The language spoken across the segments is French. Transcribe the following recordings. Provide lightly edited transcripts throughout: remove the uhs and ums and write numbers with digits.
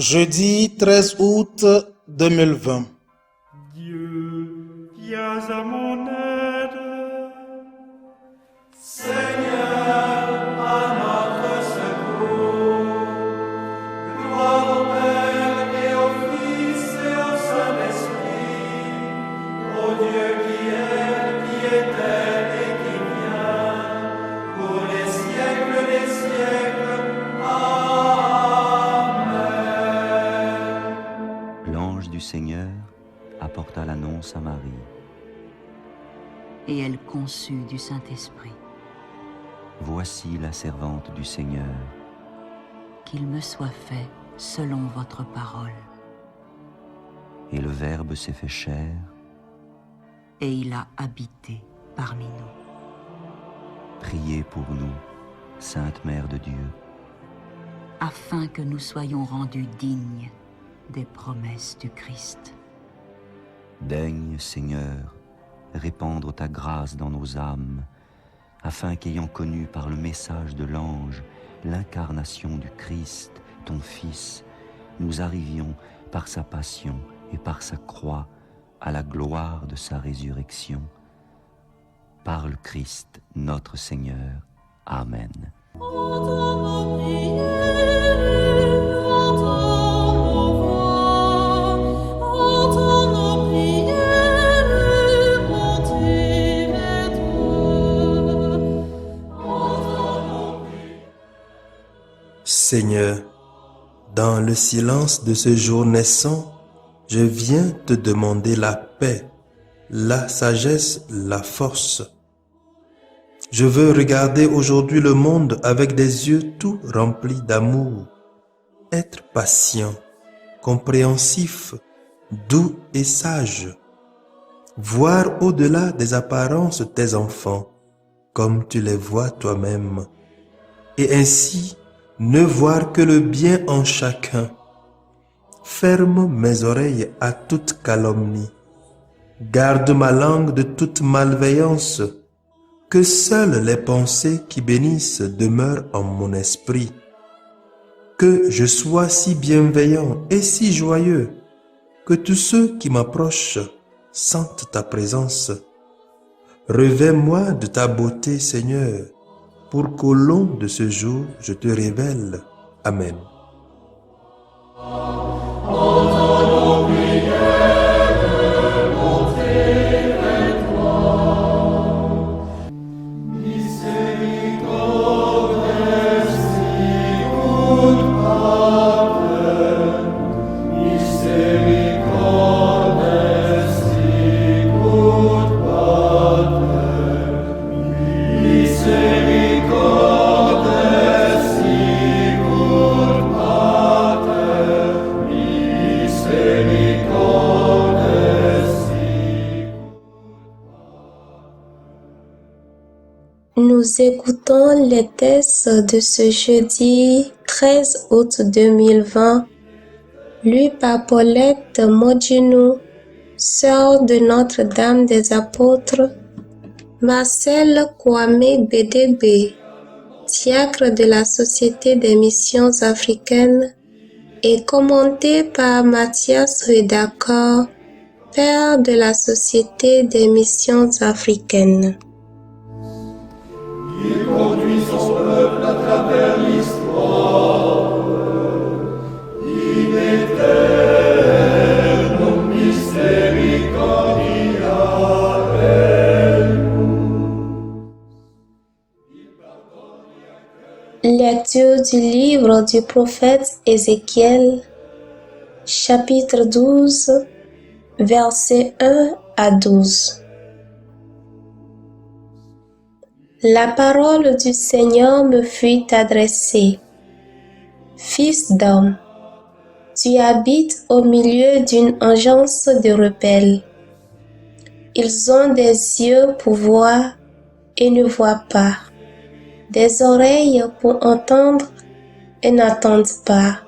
Jeudi 13 août 2020. Dieu, viens à mon aide. Seigneur, à notre secours. Gloire au Père et au Fils et au Saint-Esprit, au Dieu qui était et qui vient, pour les siècles des siècles. Amen. L'ange du Seigneur apporta l'annonce à Marie. Et elle conçut du Saint-Esprit. Voici la servante du Seigneur. Qu'il me soit fait selon votre parole. Et le Verbe s'est fait chair. Et il a habité parmi nous. Priez pour nous, Sainte Mère de Dieu, Afin que nous soyons rendus dignes des promesses du Christ. Daigne, Seigneur, répandre ta grâce dans nos âmes, afin qu'ayant connu par le message de l'ange l'incarnation du Christ, ton Fils, nous arrivions par sa passion et par sa croix à la gloire de sa résurrection. Par le Christ, notre Seigneur. Amen. Seigneur, dans le silence de ce jour naissant, je viens te demander la paix, la sagesse, la force. Je veux regarder aujourd'hui le monde avec des yeux tout remplis d'amour, être patient, compréhensif, doux et sage, voir au-delà des apparences tes enfants, comme tu les vois toi-même, et ainsi ne voir que le bien en chacun. Ferme mes oreilles à toute calomnie. Garde ma langue de toute malveillance. Que seules les pensées qui bénissent demeurent en mon esprit. Que je sois si bienveillant et si joyeux que tous ceux qui m'approchent sentent ta présence. Revêts-moi de ta beauté, Seigneur, pour qu'au long de ce jour, je te révèle. Amen. Nous écoutons les textes de ce jeudi 13 août 2020, lu par Paulette Modjinou, sœur de Notre-Dame des Apôtres, Marcel Kwame Bédébé, diacre de la Société des Missions Africaines, et commenté par Mathias Redakor, père de la Société des Missions Africaines. Il conduit son peuple à travers l'histoire. In eternum misericordia eius. Lecture du livre du prophète Ézéchiel, chapitre 12, versets 1 à 12. La parole du Seigneur me fut adressée. Fils d'homme, tu habites au milieu d'une engeance de rebelles. Ils ont des yeux pour voir et ne voient pas, des oreilles pour entendre et n'entendent pas,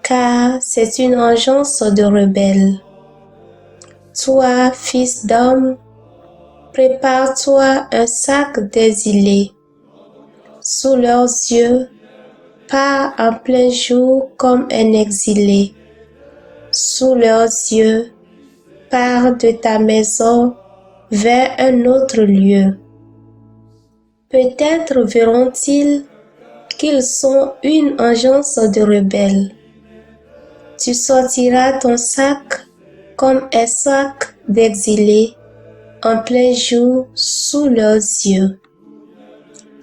car c'est une engeance de rebelles. Toi, fils d'homme, prépare-toi un sac d'exilés. Sous leurs yeux, Pars en plein jour comme un exilé. Sous leurs yeux, pars de ta maison vers un autre lieu. Peut-être verront-ils qu'ils sont une engeance de rebelles. Tu sortiras ton sac comme un sac d'exilés en plein jour sous leurs yeux.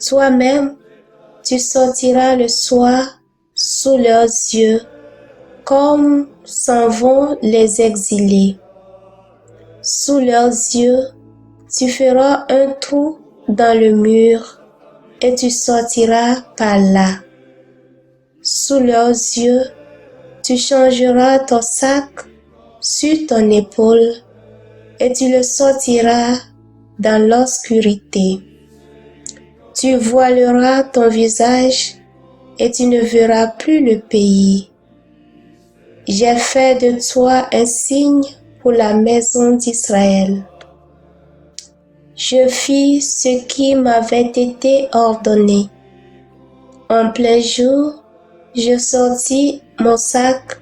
Toi-même, tu sortiras le soir sous leurs yeux comme s'en vont les exilés. Sous leurs yeux, tu feras un trou dans le mur et tu sortiras par là. Sous leurs yeux, tu changeras ton sac sur ton épaule et tu le sortiras dans l'obscurité. Tu voileras ton visage et tu ne verras plus le pays. J'ai fait de toi un signe pour la maison d'Israël. Je fis ce qui m'avait été ordonné. En plein jour, je sortis mon sac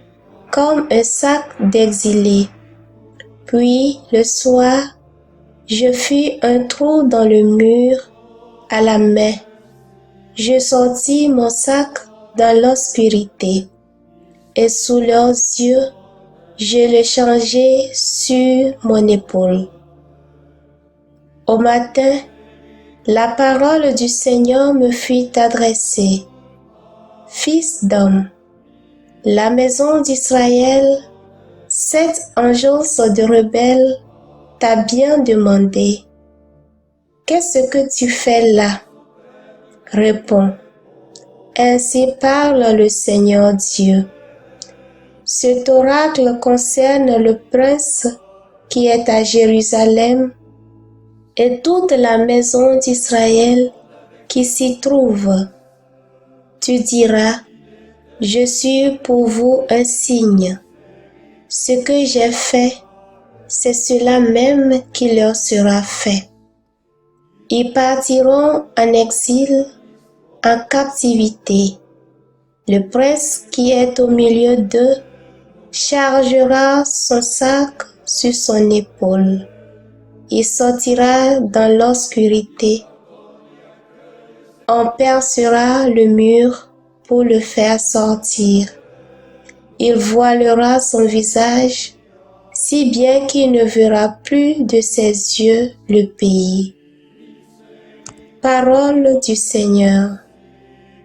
comme un sac d'exilé. Puis le soir, je fis un trou dans le mur à la main. Je sortis mon sac dans l'obscurité, et sous leurs yeux, je le changeai sur mon épaule. Au matin, la parole du Seigneur me fut adressée. Fils d'homme, la maison d'Israël, cette engeance de rebelles, t'a bien demandé. Qu'est-ce que tu fais là? Réponds. Ainsi parle le Seigneur Dieu. Cet oracle concerne le prince qui est à Jérusalem et toute la maison d'Israël qui s'y trouve. Tu diras, je suis pour vous un signe. Ce que j'ai fait, c'est cela même qui leur sera fait. Ils partiront en exil, en captivité. Le prince qui est au milieu d'eux chargera son sac sur son épaule. Il sortira dans l'obscurité. On percera le mur pour le faire sortir. Il voilera son visage, si bien qu'il ne verra plus de ses yeux le pays. Parole du Seigneur.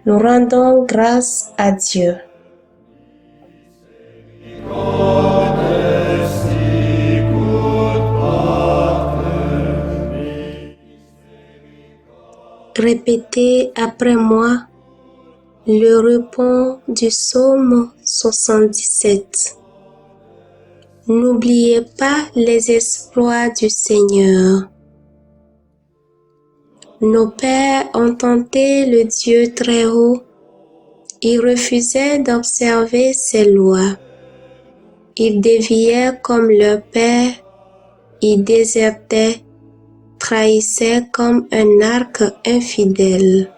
Nous rendons grâce à Dieu. Répétez après moi le repos du psaume 77. N'oubliez pas les exploits du Seigneur. Nos pères ont tenté le Dieu très haut. Ils refusaient d'observer ses lois. Ils déviaient comme leur père. Ils désertaient, trahissaient comme un arc infidèle.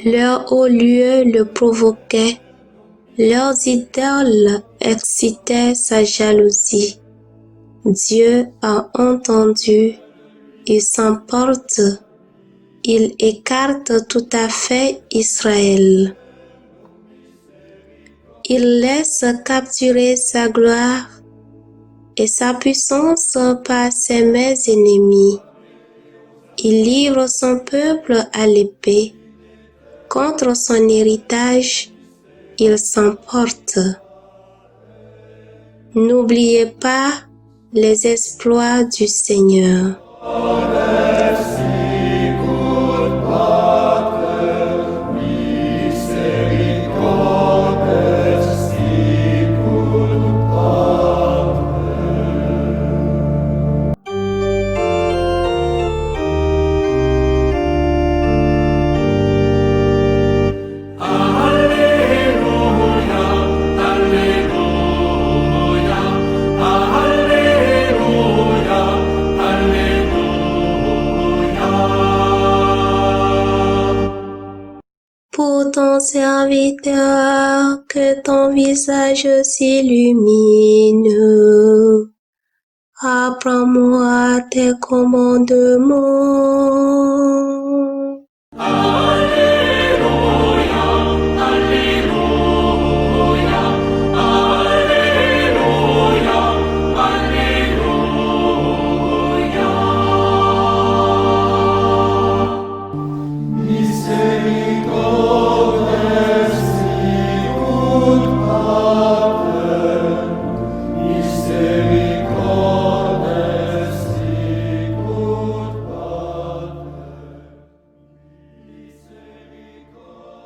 Leur haut lieu le provoquait. Leurs idoles excitaient sa jalousie. Dieu a entendu. Il s'emporte, il écarte tout à fait Israël. Il laisse capturer sa gloire et sa puissance par ses mains ennemies. Il livre son peuple à l'épée. Contre son héritage, il s'emporte. N'oubliez pas les exploits du Seigneur. serviteur, que ton visage s'illumine. Apprends-moi tes commandements.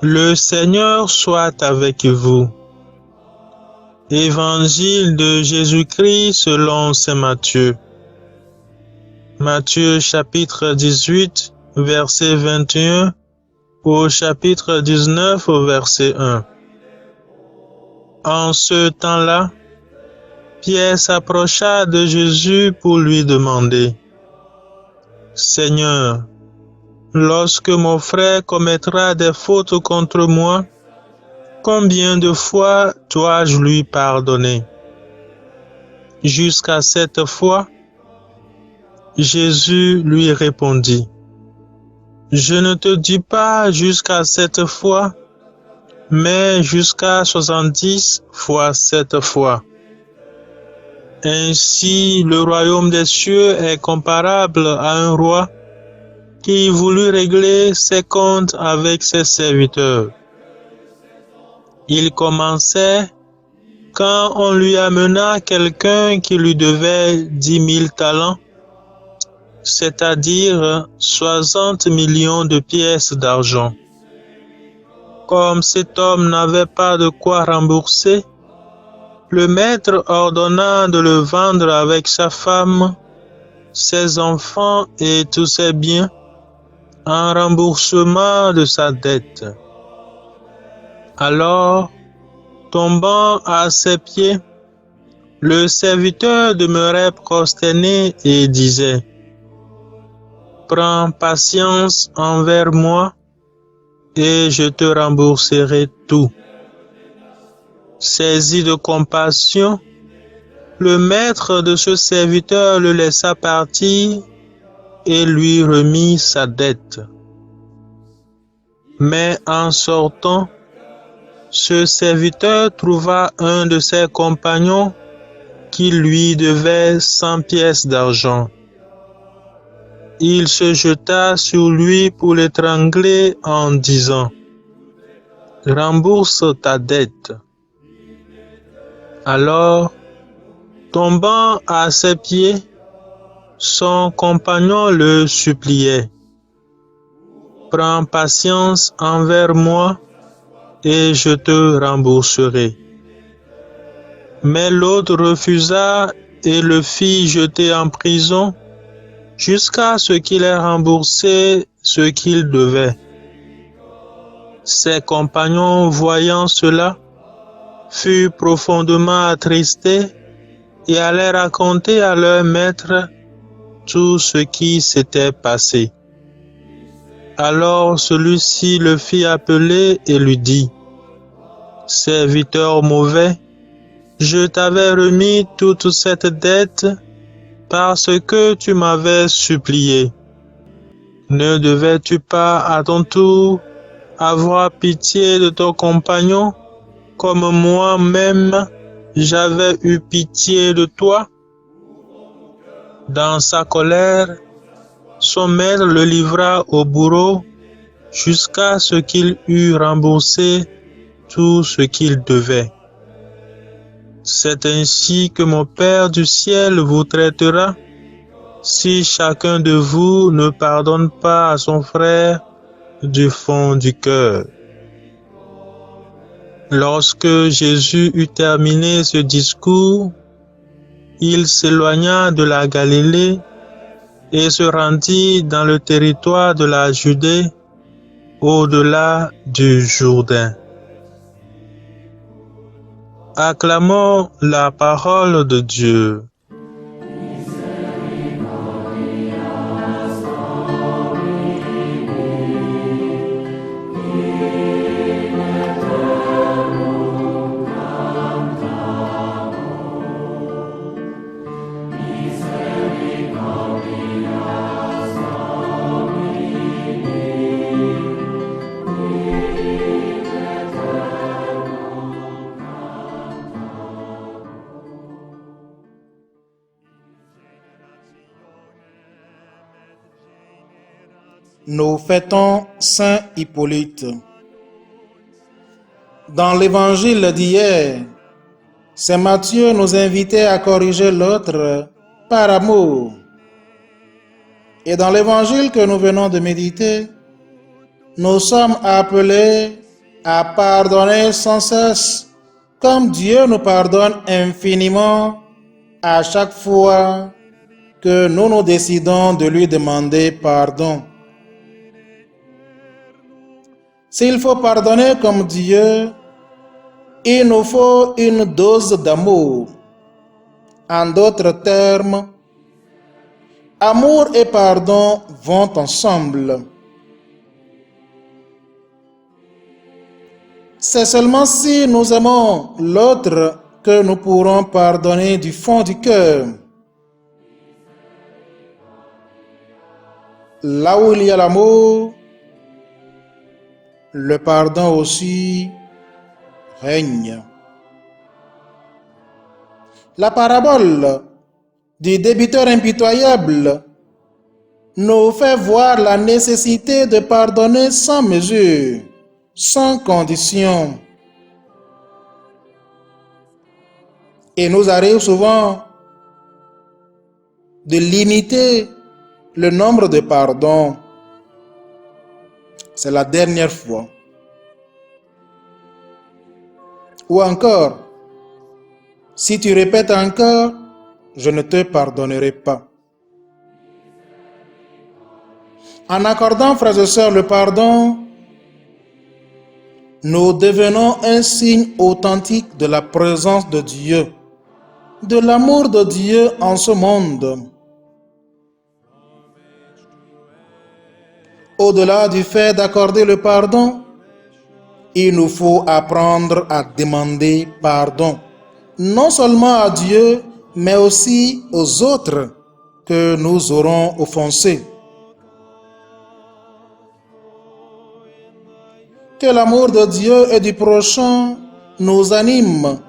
Le Seigneur soit avec vous. Évangile de Jésus-Christ selon saint Matthieu. Matthieu chapitre 18, verset 21 au chapitre 19 au verset 1. En ce temps-là, Pierre s'approcha de Jésus pour lui demander: Seigneur, lorsque mon frère commettra des fautes contre moi, combien de fois dois-je lui pardonner? Jusqu'à 7 fois? Jésus lui répondit: Je ne te dis pas jusqu'à 7 fois, mais jusqu'à 70 fois 7 fois. Ainsi, le royaume des cieux est comparable à un roi qui voulut régler ses comptes avec ses serviteurs. Il commençait quand on lui amena quelqu'un qui lui devait 10 000 talents, c'est-à-dire 60 millions de pièces d'argent. Comme cet homme n'avait pas de quoi rembourser, le maître ordonna de le vendre avec sa femme, ses enfants et tous ses biens, en remboursement de sa dette. Alors, tombant à ses pieds, le serviteur demeurait prosterné et disait: Prends patience envers moi et je te rembourserai tout. Saisi de compassion, le maître de ce serviteur le laissa partir et lui remit sa dette. Mais en sortant, ce serviteur trouva un de ses compagnons qui lui devait 100 pièces d'argent. Il se jeta sur lui pour l'étrangler en disant: Rembourse ta dette. Alors, tombant à ses pieds, son compagnon le suppliait: Prends patience envers moi et je te rembourserai. Mais l'autre refusa et le fit jeter en prison jusqu'à ce qu'il ait remboursé ce qu'il devait. Ses compagnons, voyant cela, furent profondément attristés et allaient raconter à leur maître tout ce qui s'était passé. Alors celui-ci le fit appeler et lui dit: Serviteur mauvais, je t'avais remis toute cette dette parce que tu m'avais supplié. Ne devais-tu pas à ton tour avoir pitié de ton compagnon comme moi-même j'avais eu pitié de toi? Dans sa colère, son maître le livra au bourreau jusqu'à ce qu'il eût remboursé tout ce qu'il devait. C'est ainsi que mon Père du ciel vous traitera si chacun de vous ne pardonne pas à son frère du fond du cœur. Lorsque Jésus eut terminé ce discours, il s'éloigna de la Galilée et se rendit dans le territoire de la Judée, au-delà du Jourdain. Acclamons la parole de Dieu. nous fêtons Saint Hippolyte. Dans l'évangile d'hier, Saint Matthieu nous invitait à corriger l'autre par amour. Et dans l'évangile que nous venons de méditer, nous sommes appelés à pardonner sans cesse, comme Dieu nous pardonne infiniment à chaque fois que nous nous décidons de lui demander pardon. S'il faut pardonner comme Dieu, il nous faut une dose d'amour. En d'autres termes, amour et pardon vont ensemble. C'est seulement si nous aimons l'autre que nous pourrons pardonner du fond du cœur. Là où il y a l'amour, le pardon aussi règne. La parabole du débiteur impitoyable nous fait voir la nécessité de pardonner sans mesure, sans condition. Et nous arrive souvent de limiter le nombre de pardons. C'est la dernière fois. Ou encore, si tu répètes encore, je ne te pardonnerai pas. En accordant, frères et sœurs, le pardon, nous devenons un signe authentique de la présence de Dieu, de l'amour de Dieu en ce monde. Au-delà du fait d'accorder le pardon, il nous faut apprendre à demander pardon, non seulement à Dieu, mais aussi aux autres que nous aurons offensés. Que l'amour de Dieu et du prochain nous anime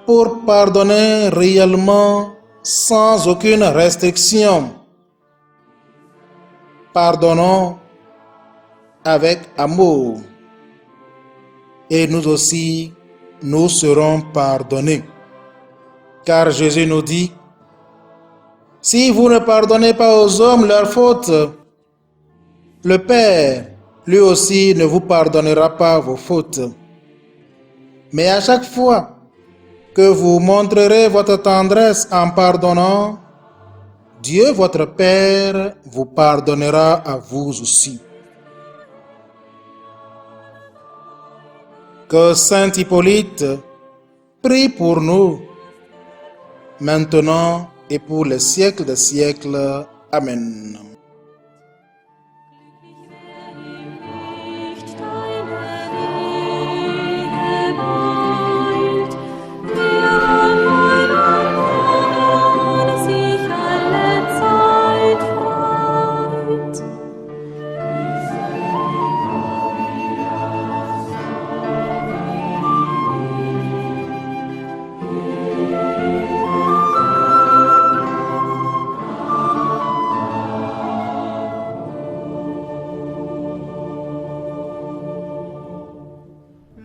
pour pardonner réellement sans aucune restriction. Pardonnons avec amour et nous aussi, nous serons pardonnés. Car Jésus nous dit, si vous ne pardonnez pas aux hommes leurs fautes, le Père, lui aussi, ne vous pardonnera pas vos fautes. Mais à chaque fois que vous montrerez votre tendresse en pardonnant, Dieu, votre Père, vous pardonnera à vous aussi. Que Saint Hippolyte prie pour nous, maintenant et pour les siècles des siècles. Amen.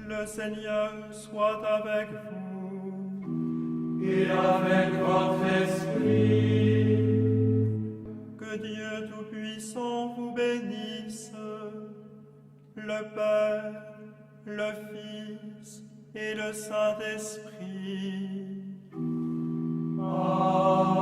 Le Seigneur soit avec vous. Et avec votre esprit. Que Dieu Tout-Puissant vous bénisse, le Père, le Fils et le Saint-Esprit. Amen.